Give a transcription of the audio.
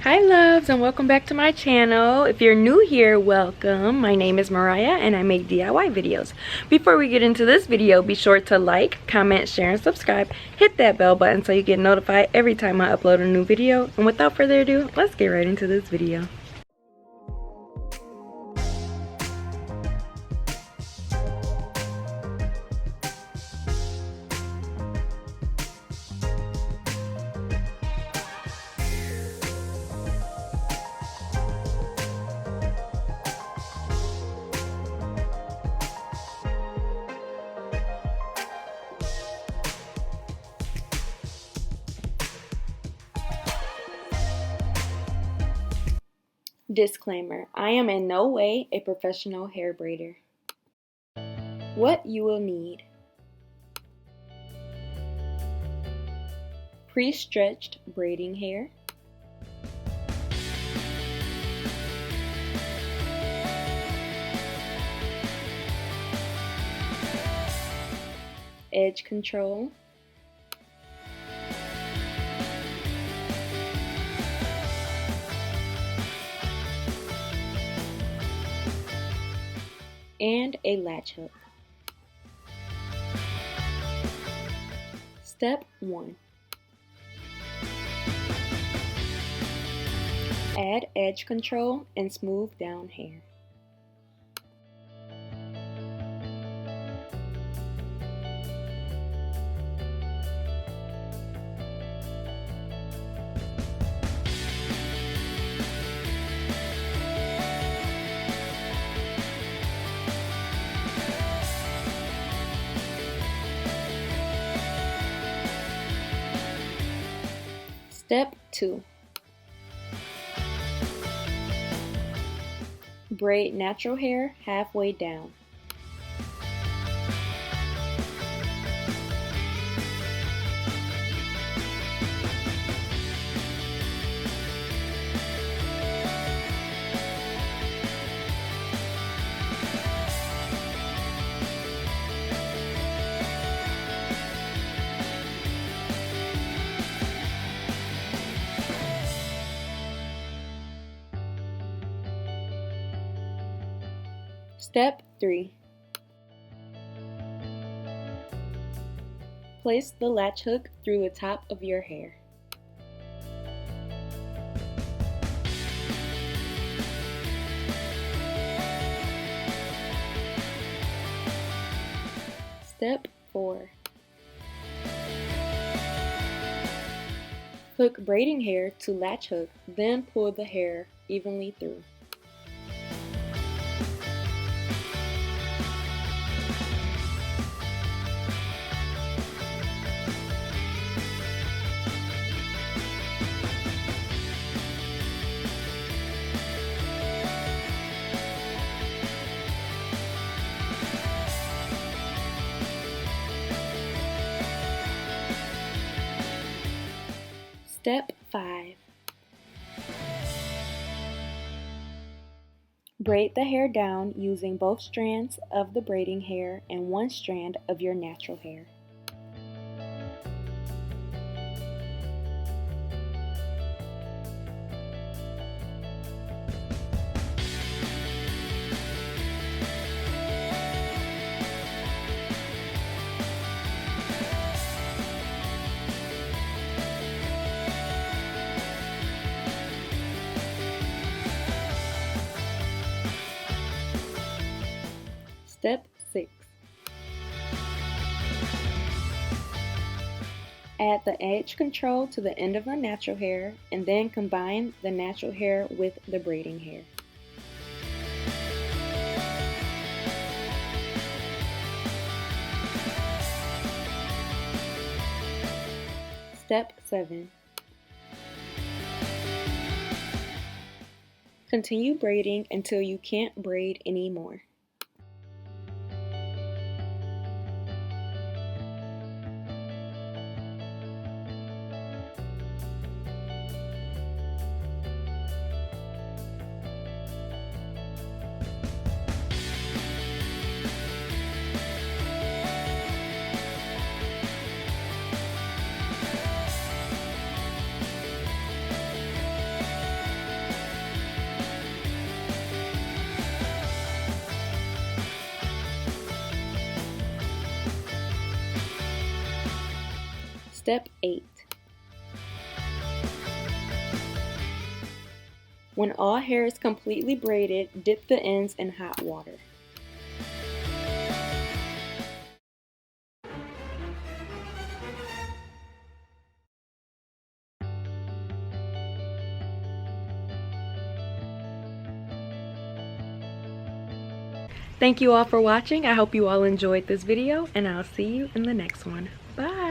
Hi loves, and welcome back to my channel. If you're new here, welcome. My name is Mariah and I make DIY videos. Before we get into this video, be sure to like, comment, share, and subscribe. Hit that bell button so you get notified every time I upload a new video. And without further ado, let's get right into this video. Disclaimer, I am in no way a professional hair braider. What you will need: pre-stretched braiding hair, edge control, and a latch hook. Step 1. Add edge control and smooth down hair. Step 2. Braid natural hair halfway down. Step 3. Place the latch hook through the top of your hair. Step 4. Hook braiding hair to latch hook, then pull the hair evenly through. Step 5. Braid the hair down using both strands of the braiding hair and one strand of your natural hair. Step 6. Add the edge control to the end of the natural hair and then combine the natural hair with the braiding hair. Step 7. Continue braiding until you can't braid anymore. Step 8. When all hair is completely braided, dip the ends in hot water. Thank you all for watching. I hope you all enjoyed this video, and I'll see you in the next one. Bye!